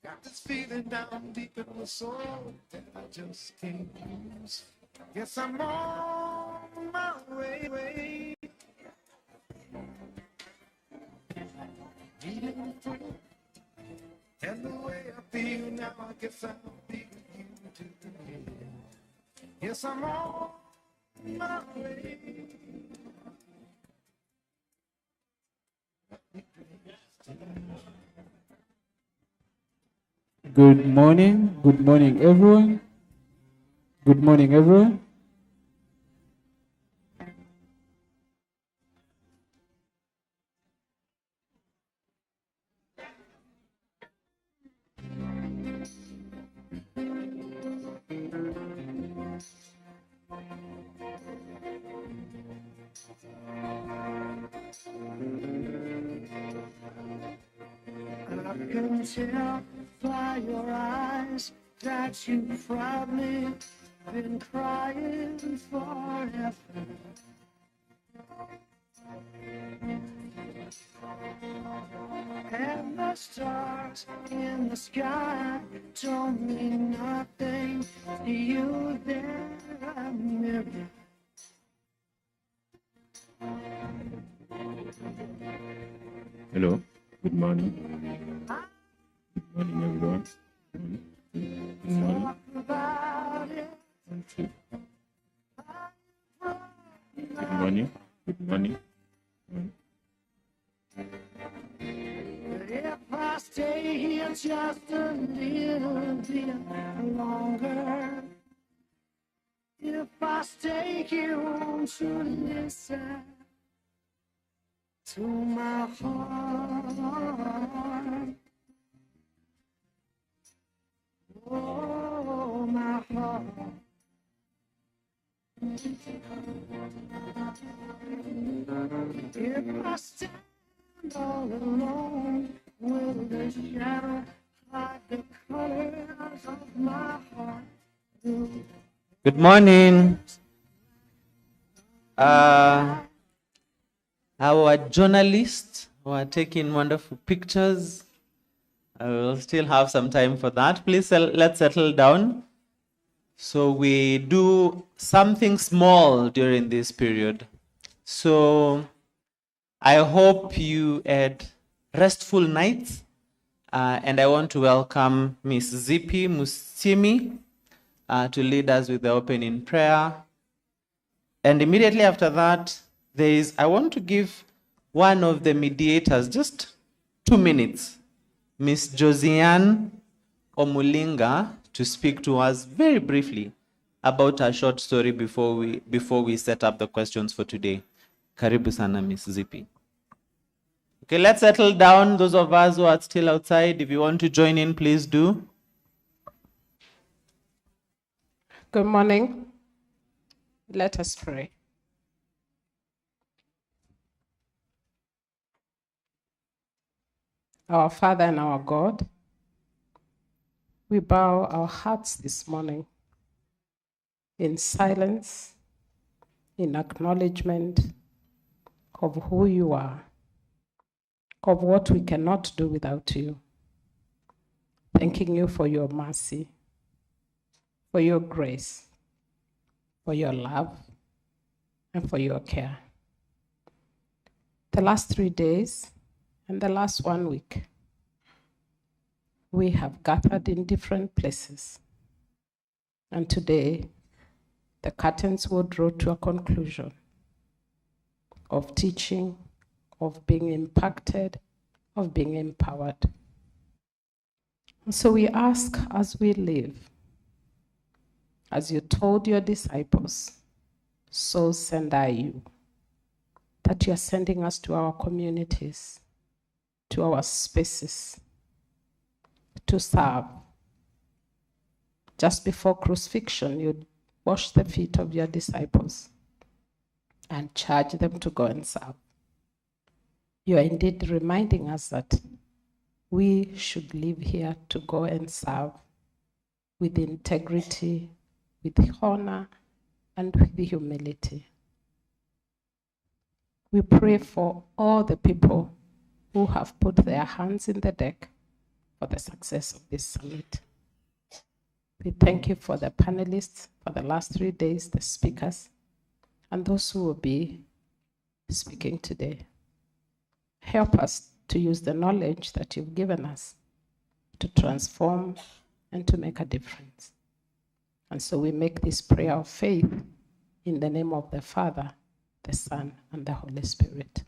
Got this feeling down deep in my soul that I just can't lose. Guess I'm on my way. And the way I feel now, I guess I'll be with you today. Yes, I'm on my way. Good morning everyone. Good morning everyone. I can tell by your eyes that you've probably been crying forever. And the stars in the sky don't mean nothing to you. They're a mirror. Hello. Good morning. Good morning everyone. Good morning. Good morning. Good morning. If I stay here just a little bit longer, if I stay here, won't you listen to my heart? Oh, my heart. If I stand all alone, will the shadow hide the colors of my heart? Good morning. Our journalists who are taking wonderful pictures. I will still have some time for that. Please let's settle down. So we do something small during this period. So I hope you had restful nights. And I want to welcome Ms. Zippy Musimi to lead us with the opening prayer. And immediately after that, I want to give one of the mediators just 2 minutes, Ms. Josiane Omulinga, to speak to us very briefly about a short story before we set up the questions for today. Karibu sana, Ms. Zippy. Okay, let's settle down. Those of us who are still outside, if you want to join in, please do. Good morning. Let us pray. Our Father and our God, we bow our hearts this morning in silence, in acknowledgement of who you are, of what we cannot do without you. Thanking you for your mercy, for your grace, for your love, and for your care. The last 3 days and the last 1 week, we have gathered in different places. And today, the curtains will draw to a conclusion of teaching, of being impacted, of being empowered. And so we ask as we live, as you told your disciples, so send I you, that you are sending us to our communities, to our spaces, to serve. Just before crucifixion, you washed the feet of your disciples and charged them to go and serve. You are indeed reminding us that we should live here to go and serve with integrity, with honor, and with humility. We pray for all the people who have put their hands in the deck for the success of this summit. We thank you for the panelists for the last 3 days, the speakers, and those who will be speaking today. Help us to use the knowledge that you've given us to transform and to make a difference. And so we make this prayer of faith in the name of the Father, the Son, and the Holy Spirit.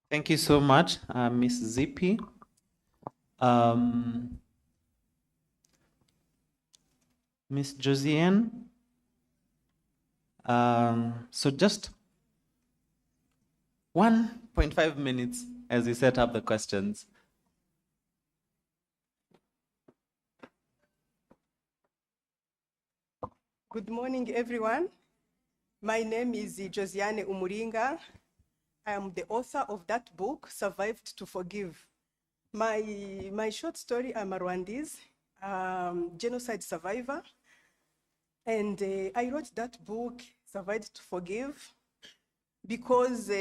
Thank you so much, Ms. Zippy. Ms. Josiane. So just 1.5 minutes as we set up the questions. Good morning, everyone. My name is Josiane Umuringa. I am the author of that book, Survived to Forgive. My short story, I'm a Rwandese genocide survivor. And I wrote that book, Survived to Forgive, because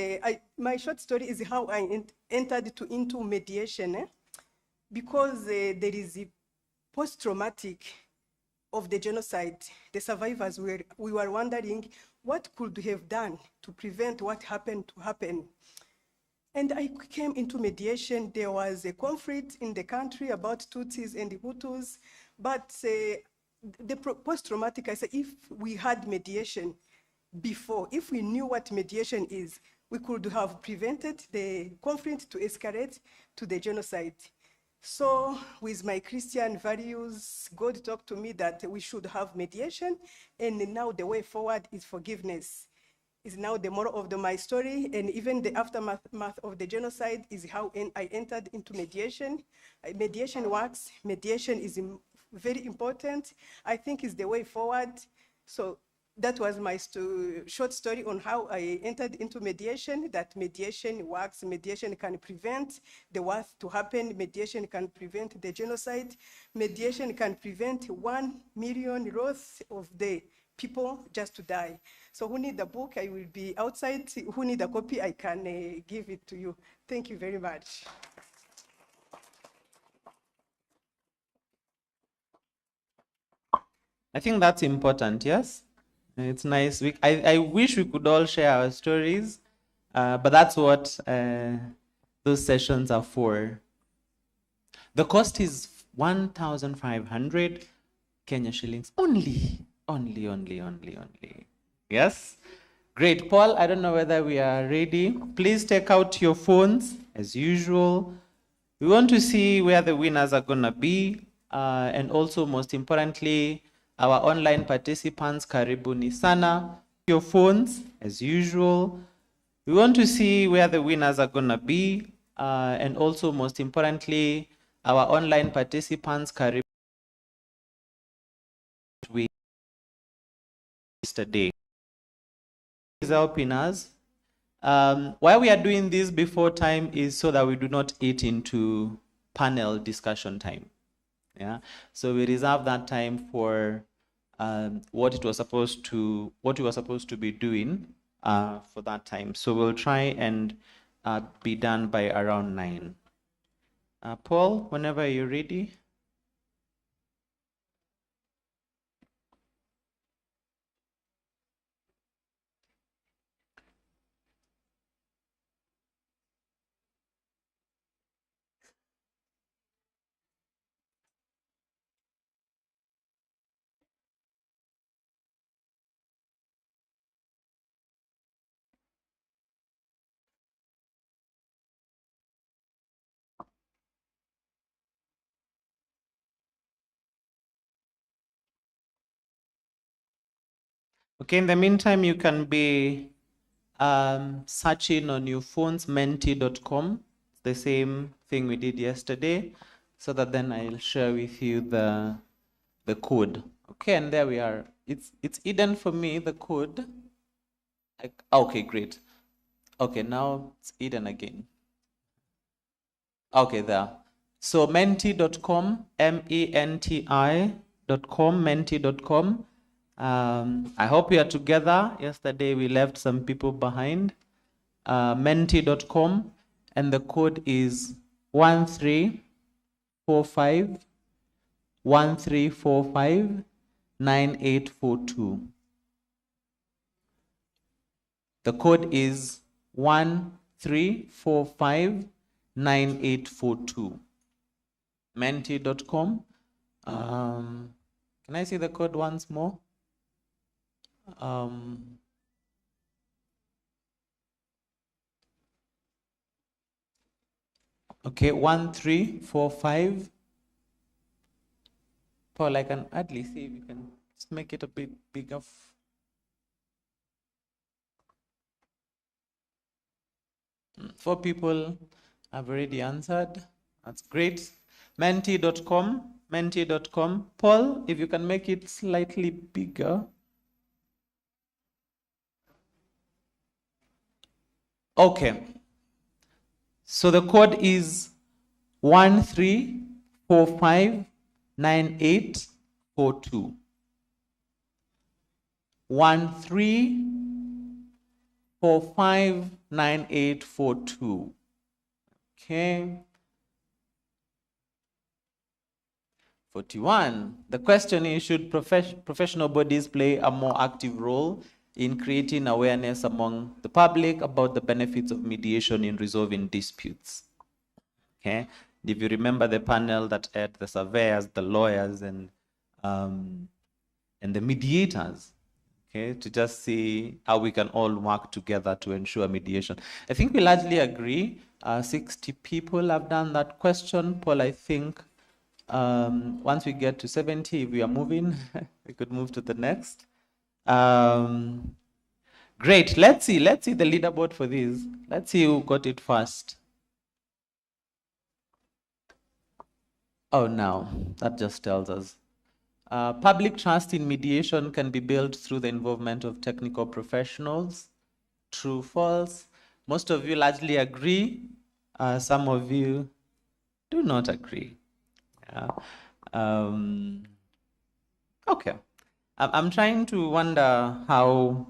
my short story is how I entered into mediation, because there is a post-traumatic of the genocide. The survivors we were wondering what could we have done to prevent what happened to happen. And I came into mediation. There was a conflict in the country about Tutsis and Hutus, but the post-traumatic, I said, if we had mediation before, if we knew what mediation is, we could have prevented the conflict to escalate to the genocide. So with my Christian values, God talked to me that we should have mediation, and now the way forward is forgiveness. Is now the moral of my story, and even the aftermath of the genocide is how I entered into mediation. Mediation works. Mediation is very important. I think is the way forward. So that was my short story on how I entered into mediation, that mediation works. Mediation can prevent the worst to happen. Mediation can prevent the genocide. Mediation can prevent 1 million loss of the people just to die. So who need the book, I will be outside. Who need a copy, I can give it to you. Thank you very much. I think that's important, yes? It's nice. I wish we could all share our stories, but that's what those sessions are for. The cost is 1,500 Kenya shillings only. Yes? Great. Paul, I don't know whether we are ready. Please take out your phones as usual. We want to see where the winners are going to be. And also, most importantly, our online participants, karibuni sana. Your phones as usual. We want to see where the winners are going to be. And also, most importantly, our online participants, karibuni yesterday is helping us. Why we are doing this before time is so that we do not eat into panel discussion time. Yeah, so we reserve that time for what we were supposed to be doing for that time. So we'll try and be done by around 9. Paul, whenever you're ready. Okay, in the meantime, you can be searching on your phones menti.com, the same thing we did yesterday, so that then I'll share with you the code. Okay, and there we are. It's hidden for me, the code. Okay, great. Okay, now it's hidden again. Okay, there. So menti.com, menti.com, menti.com. I hope we are together. Yesterday we left some people behind. Menti.com, and the code is 1345 1345 9842. The code is 1345 9842. Menti.com. Can I see the code once more? Okay, 1345. Paul, I can hardly see if you can just make it a bit bigger. 4 people have already answered. That's great. Menti.com, menti.com. Paul, if you can make it slightly bigger. Okay. So the code is 1345 9842. 1345 9842. Okay. 41. The question is, should professional bodies play a more active role in creating awareness among the public about the benefits of mediation in resolving disputes? Okay. If you remember the panel that had the surveyors, the lawyers, and the mediators, okay, to just see how we can all work together to ensure mediation. I think we largely agree. 60 people have done that question. Paul, I think once we get to 70, if we are moving, we could move to the next. Great. Let's see the leaderboard for this. Let's see who got it first. Oh, no, that just tells us. Public trust in mediation can be built through the involvement of technical professionals. True, false. Most of you largely agree. Some of you do not agree. Yeah. Okay. I'm trying to wonder how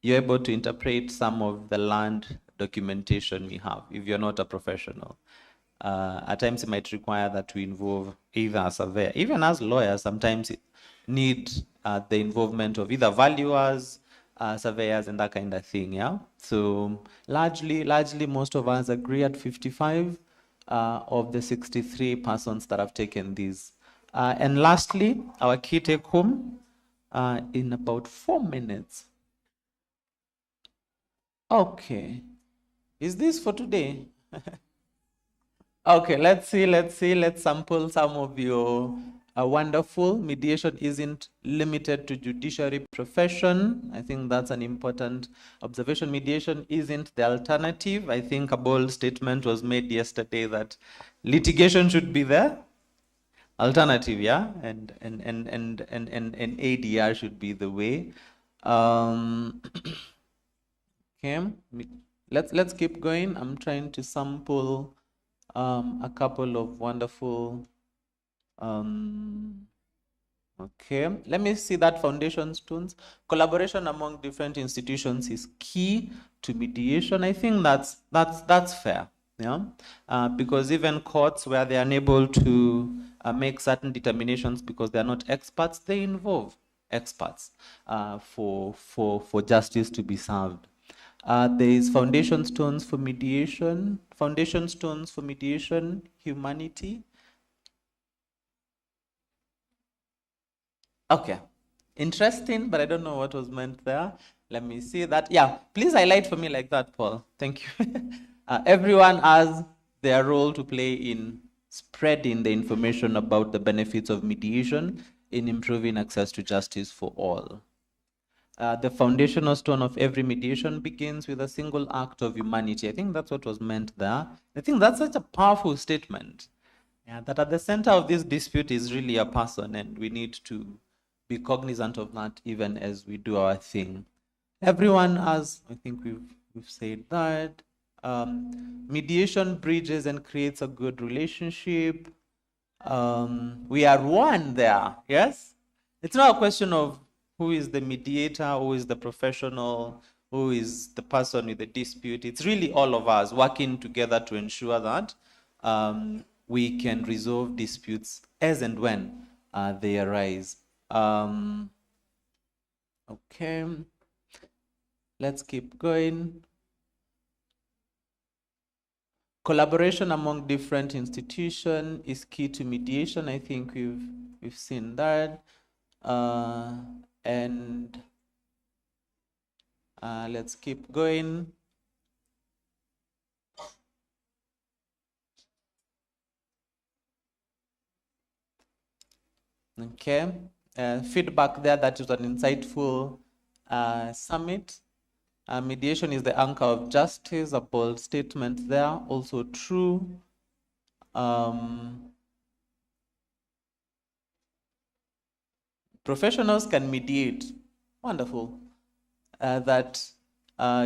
you're able to interpret some of the land documentation we have if you're not a professional. At times it might require that we involve either a surveyor. Even as lawyers, sometimes it need the involvement of either valuers, surveyors, and that kind of thing. Yeah. So largely, most of us agree at 55 of the 63 persons that have taken these. And lastly, our key take home in about 4 minutes. Okay. Is this for today? Okay, let's see. Let's sample some of your wonderful. Mediation isn't limited to judiciary profession. I think that's an important observation. Mediation isn't the alternative. I think a bold statement was made yesterday that litigation should be the alternative, yeah, and ADR should be the way. Okay, let's keep going. I'm trying to sample a couple of wonderful. Okay, let me see that foundation stones. Collaboration among different institutions is key to mediation. I think that's fair. Yeah, because even courts, where they are unable to make certain determinations because they are not experts, they involve experts for justice to be served. There is foundation stones for mediation, humanity. Okay, interesting, but I don't know what was meant there. Let me see that. Yeah, please highlight for me like that, Paul. Thank you. Everyone has their role to play in spreading the information about the benefits of mediation in improving access to justice for all. the foundational stone of every mediation begins with a single act of humanity. I think that's what was meant there. I think that's such a powerful statement. Yeah, that at the center of this dispute is really a person, and we need to be cognizant of that even as we do our thing. Everyone, as I think we've said that, mediation bridges and creates a good relationship. We are one there, yes? It's not a question of who is the mediator, who is the professional, who is the person with the dispute. It's really all of us working together to ensure that we can resolve disputes as and when they arise. Okay, let's keep going. Collaboration among different institutions is key to mediation. I think we've seen that. And let's keep going. Okay, feedback there, that is an insightful summit. Mediation is the anchor of justice, a bold statement there, also true. Professionals can mediate, wonderful. That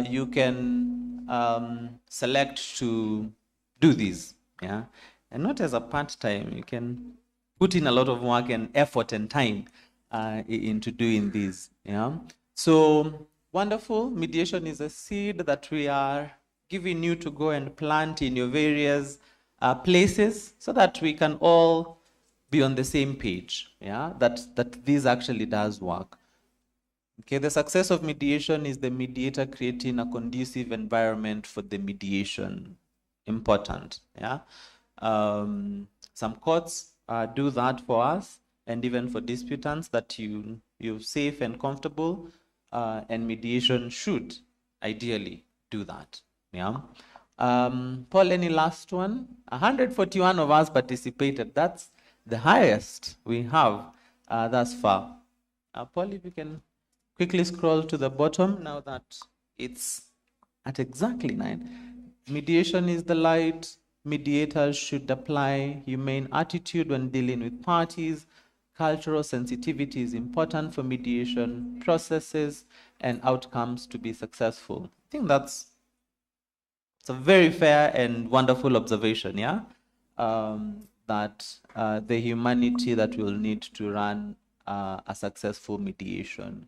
you can select to do this, yeah, and not as a part-time. You can put in a lot of work and effort and time into doing this, yeah. So wonderful. Mediation is a seed that we are giving you to go and plant in your various places, so that we can all be on the same page, yeah, that this actually does work. Okay, the success of mediation is the mediator creating a conducive environment for the mediation. Important, yeah. Some courts do that for us, and even for disputants, that you're safe and comfortable, and mediation should ideally do that, yeah. Paul, any last one? 141 of us participated. That's the highest we have thus far. Paul, if you can quickly scroll to the bottom now that it's at exactly 9. Mediation is the light. Mediators should apply humane attitude when dealing with parties. Cultural sensitivity is important for mediation processes and outcomes to be successful. I think it's a very fair and wonderful observation, yeah? That the humanity that will need to run a successful mediation.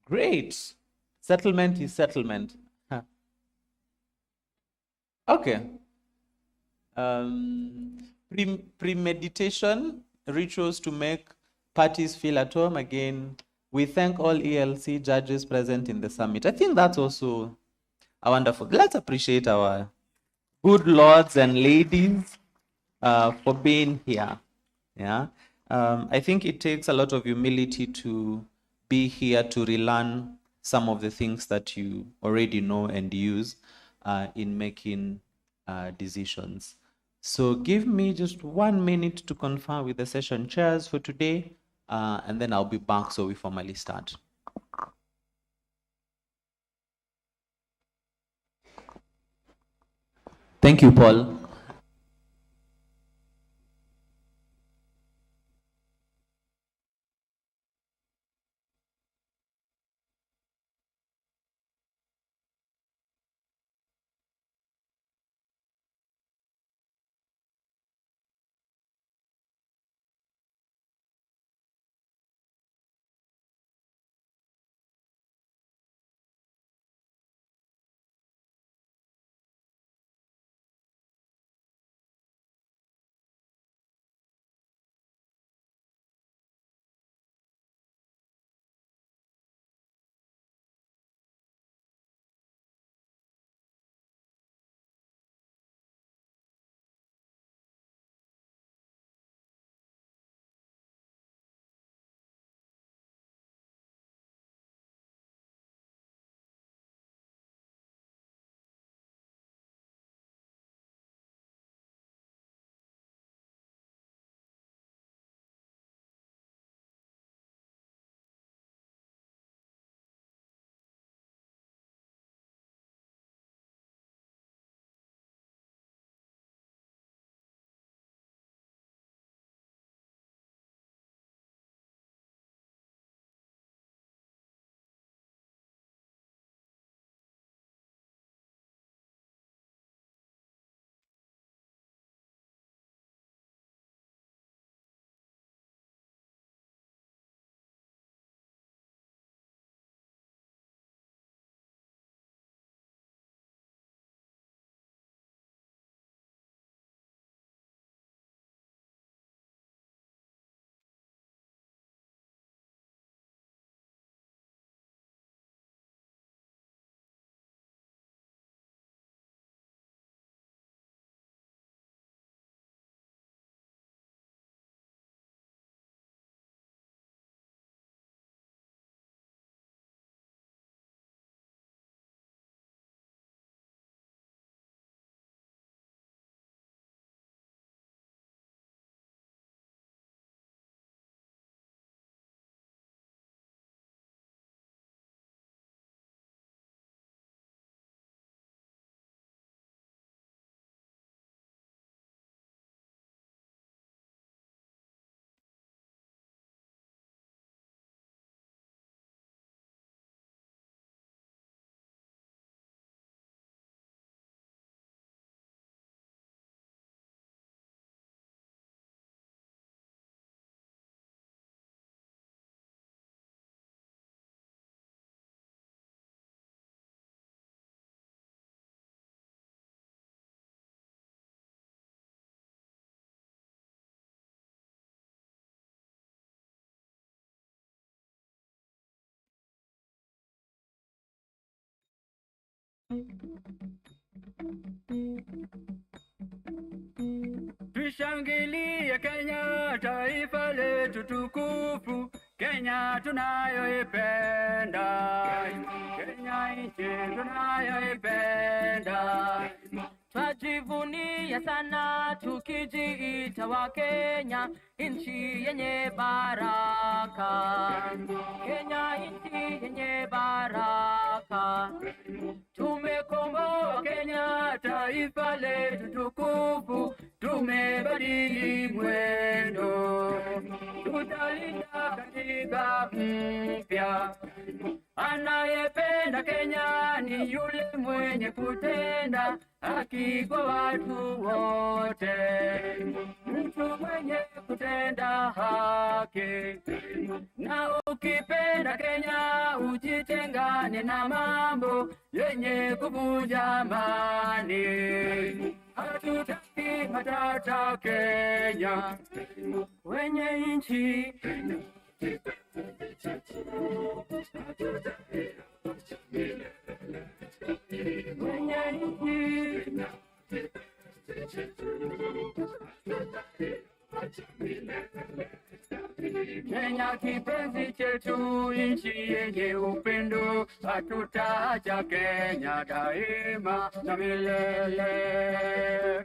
Great. Settlement is settlement. Huh. Okay. Premeditation, rituals to make parties feel at home. Again, we thank all ELC judges present in the summit. I think that's also a wonderful. Let's appreciate our good lords and ladies for being here. Yeah. I think it takes a lot of humility to be here to relearn some of the things that you already know and use in making decisions. So give me just 1 minute to confer with the session chairs for today, and then I'll be back so we formally start. Thank you, Paul. Tushangilie Kenya, taifa letu tukufu, Kenya tunayoipenda, Kenya nchi tunayoipenda. Twajivunia sana tukijiita wa Kenya, nchi yenye baraka. Kenya nchi yenye baraka. Tumekomboa Kenya, taifa letu tukufu, tumebadili mwendo, tutalinda katiba mpya. Anayependa Kenya ni yule mwenye kutenda haki kwa watu wote, mtu mwenye kutenda haki. Na ukipenda Kenya ujitengane na mambo yenye kuvunja amani. Hatutaki matata Kenya, wenye nchi Kenya kipenzi chetu, nchi yenye upendo, hatutaacha Kenya daima na milele.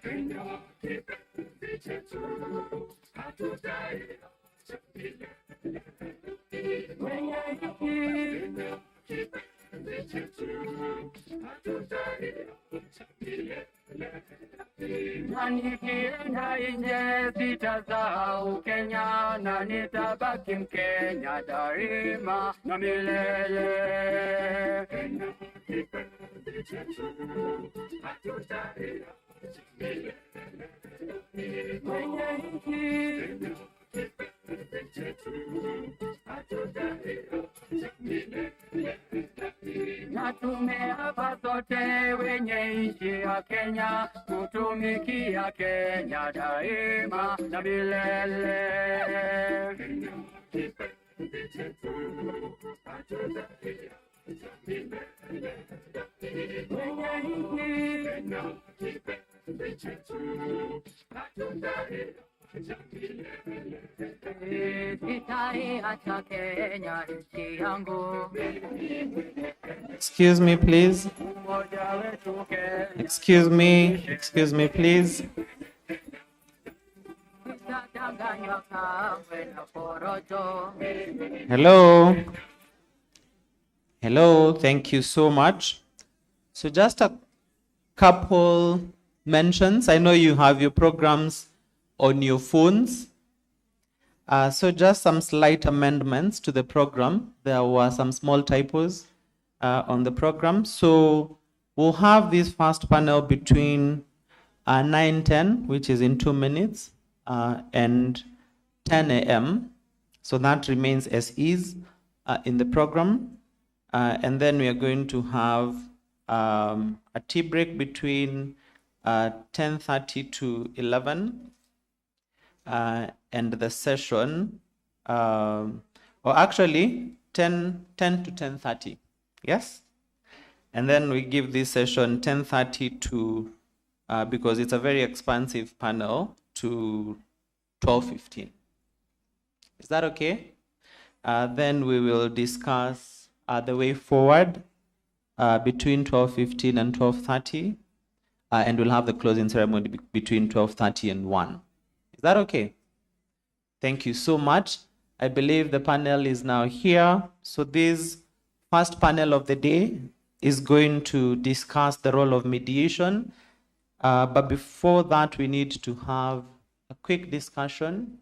Kenya kipenzi chetu, hatutaacha milele. Kenya kipenzi chetu, hatutaacha milele. Na nikienda nje sitasahau Kenya, na nitabaki Mkenya daima na milele. Kenya kipenzi chetu, hatutaacha milele. Kenya kipenzi chetu, hatutaacha milele. Na tumeapa sote wenye nchi ya Kenya kutumikia Kenya daima na milele. Kenya kipenzi chetu, hatutaacha milele. Kenya kipenzi chetu, hatutaacha milele. Sitaiacha Kenya nchi yangu. Excuse me, please. Excuse me, please. Hello. Hello, thank you so much. So just a couple mentions. I know you have your programs on your phones. So just some slight amendments to the program. There were some small typos on the program. So we'll have this first panel between 9:10, which is in 2 minutes, and 10 a.m. So that remains as is in the program. And then we are going to have a tea break between 10:30 to 11. And the session, or actually 10 to 10:30, yes? And then we give this session 10:30 to, because it's a very expansive panel, to 12:15. Is that okay? Then we will discuss the way forward between 12:15 and 12:30, and we'll have the closing ceremony between 12:30 and 1. Is that okay? Thank you so much. I believe the panel is now here. So this first panel of the day is going to discuss the role of mediation. But before that, we need to have a quick discussion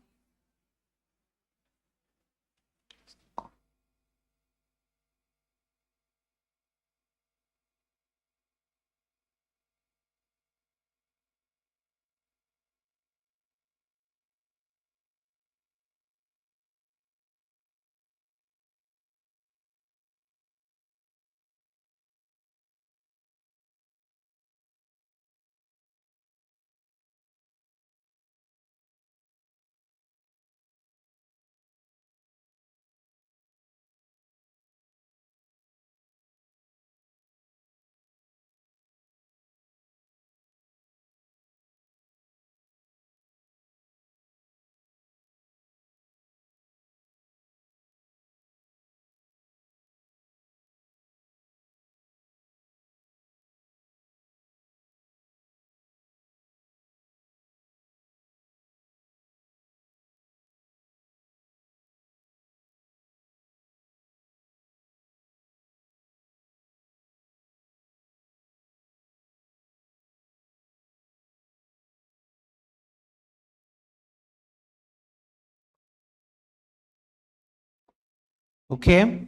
Okay.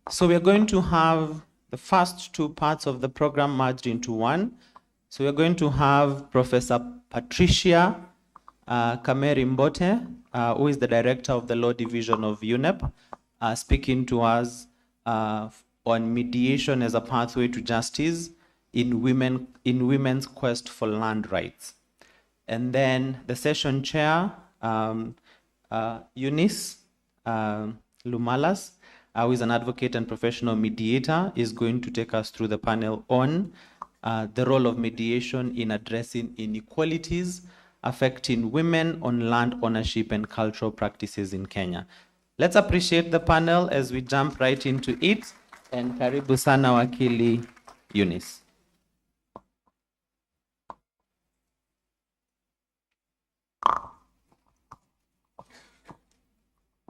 So we are going to have the first two parts of the program merged into one. So we're going to have Professor Patricia Kameri Mbote, who is the director of the Law Division of UNEP, speaking to us on mediation as a pathway to justice in women's quest for land rights. And then the session chair, Eunice Lumalas, who is an advocate and professional mediator, is going to take us through the panel on the role of mediation in addressing inequalities affecting women on land ownership and cultural practices in Kenya. Let's appreciate the panel as we jump right into it. And karibu sana wakili Eunice.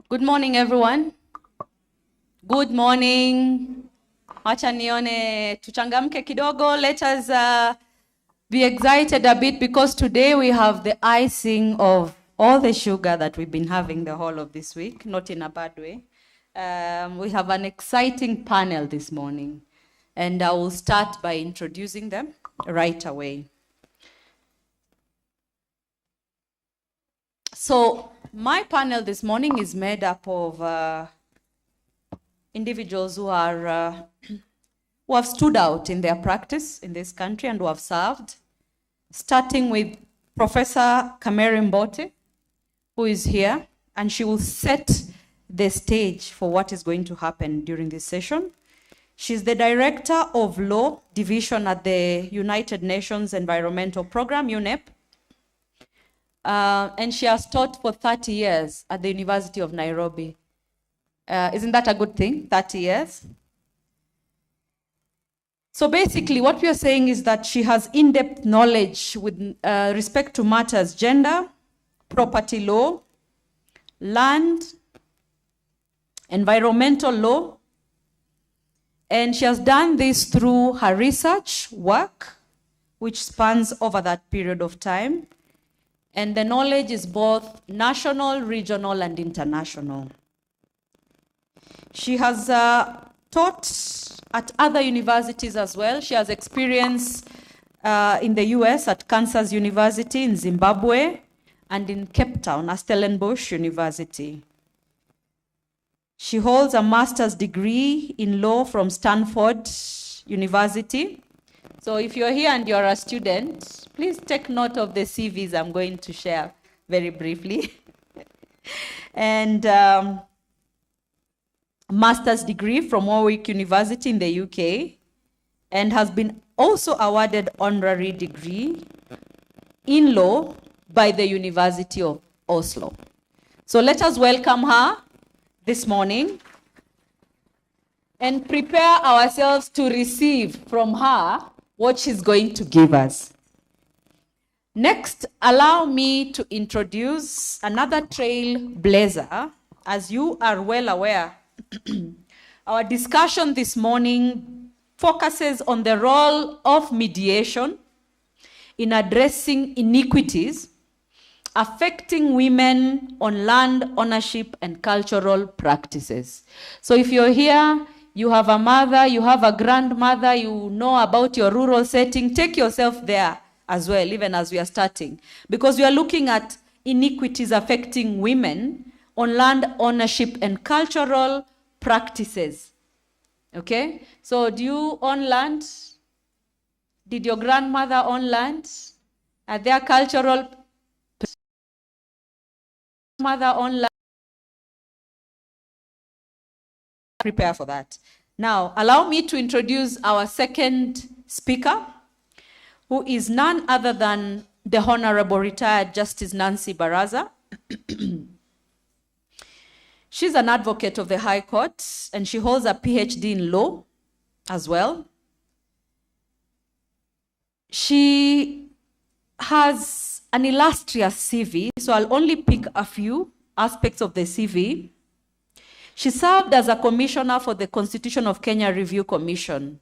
Good morning, everyone. Good morning. Wacha nione tuchangamke kidogo. Let us be excited a bit because today we have the icing of all the sugar that we've been having the whole of this week, not in a bad way. We have an exciting panel this morning, and I will start by introducing them right away. So my panel this morning is made up of individuals who are who have stood out in their practice in this country and who have served, starting with Professor Kameri Mbote, who is here, and she will set the stage for what is going to happen during this session. She's the Director of Law Division at the United Nations Environmental Program, UNEP, and she has taught for 30 years at the University of Nairobi. Isn't that a good thing, 30 years? So basically what we are saying is that she has in-depth knowledge with respect to matters gender, property law, land, environmental law, and she has done this through her research work, which spans over that period of time. And the knowledge is both national, regional, and international. She has taught at other universities as well. She has experience in the US at Kansas University in Zimbabwe and in Cape Town at Stellenbosch University. She holds a master's degree in law from Stanford University. So if you're here and you're a student, please take note of the CVs I'm going to share very briefly. And master's degree from Warwick University in the UK, and has been also awarded honorary degree in law by the University of Oslo. So let us welcome her this morning and prepare ourselves to receive from her what she's going to give us. Next, allow me to introduce another trailblazer. As you are well aware, our discussion this morning focuses on the role of mediation in addressing inequities affecting women on land ownership and cultural practices. So if you're here, you have a mother, you have a grandmother, you know about your rural setting, take yourself there as well, even as we are starting. Because we are looking at inequities affecting women on land ownership and cultural practices. Okay? So do you own land? Did your grandmother own land? Are there cultural mother own land? Prepare for that. Now, allow me to introduce our second speaker, who is none other than the Honorable Retired Justice Nancy Baraza. She's an advocate of the High Court, and she holds a PhD in law as well. She has an illustrious CV, so I'll only pick a few aspects of the CV. She served as a commissioner for the Constitution of Kenya Review Commission.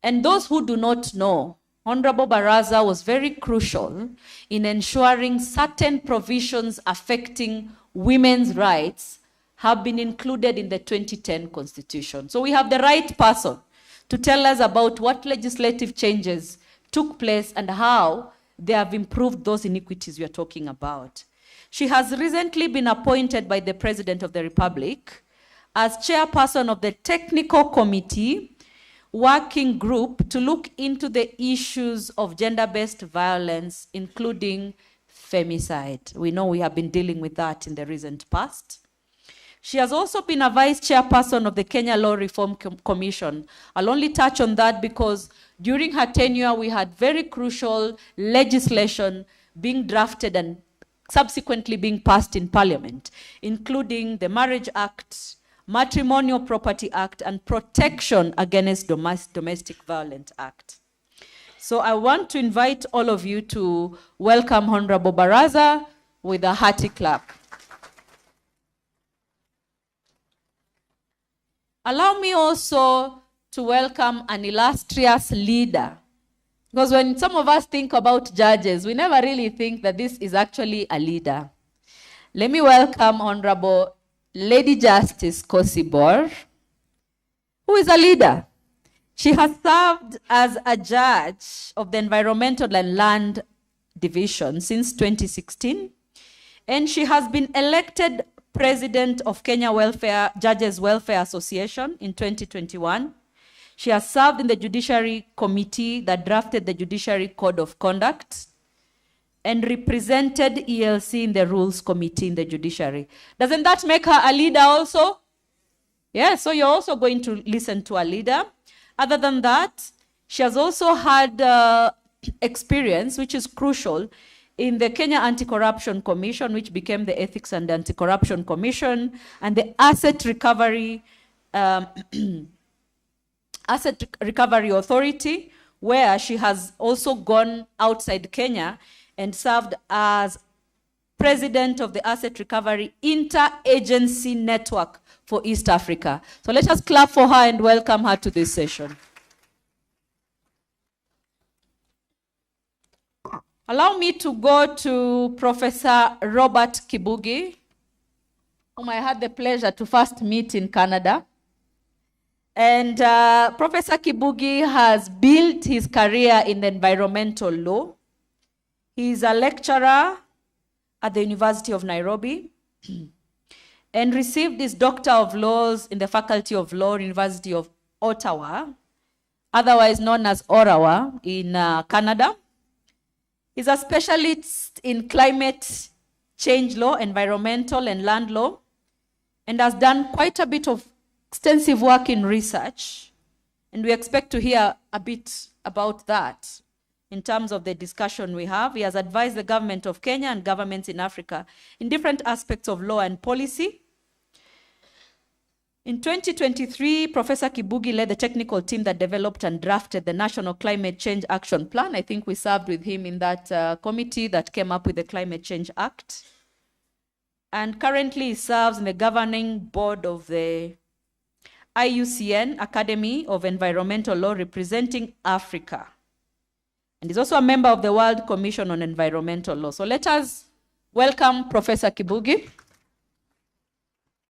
And those who do not know, Honorable Baraza was very crucial in ensuring certain provisions affecting women's rights have been included in the 2010 Constitution. So we have the right person to tell us about what legislative changes took place and how they have improved those iniquities we are talking about. She has recently been appointed by the President of the Republic as chairperson of the Technical Committee Working Group to look into the issues of gender-based violence, including femicide. We know we have been dealing with that in the recent past. She has also been a vice chairperson of the Kenya Law Reform Commission. I'll only touch on that because during her tenure, we had very crucial legislation being drafted and subsequently being passed in Parliament, including the Marriage Act, Matrimonial Property Act, and Protection Against Domestic Violence Act. So I want to invite all of you to welcome Honorable Baraza with a hearty clap. Allow me also to welcome an illustrious leader. Because when some of us think about judges, we never really think that this is actually a leader. Let me welcome Honorable Lady Justice Kosibor, who is a leader. She has served as a judge of the Environmental and Land Division since 2016, and she has been elected President of Kenya Judges Welfare Association in 2021. She has served in the Judiciary Committee that drafted the Judiciary Code of Conduct and represented ELC in the Rules Committee in the Judiciary. Doesn't that make her a leader also? Yeah, so you're also going to listen to a leader. Other than that, she has also had experience, which is crucial, in the Kenya Anti-Corruption Commission, which became the Ethics and Anti-Corruption Commission, and the Asset Recovery Authority, where she has also gone outside Kenya and served as president of the Asset Recovery Interagency Network for East Africa. So let us clap for her and welcome her to this session. Allow me to go to Professor Robert Kibugi, whom I had the pleasure to first meet in Canada. And Professor Kibugi has built his career in environmental law. He is a lecturer at the University of Nairobi and received his Doctor of Laws in the Faculty of Law, University of Ottawa, otherwise known as Ottawa in Canada. He's a specialist in climate change law, environmental and land law, and has done quite a bit of extensive work in research. And we expect to hear a bit about that in terms of the discussion we have. He has advised the government of Kenya and governments in Africa in different aspects of law and policy. In 2023, Professor Kibugi led the technical team that developed and drafted the National Climate Change Action Plan. I think we served with him in that committee that came up with the Climate Change Act. And currently he serves in the governing board of the IUCN Academy of Environmental Law representing Africa. And he's also a member of the World Commission on Environmental Law. So let us welcome Professor Kibugi.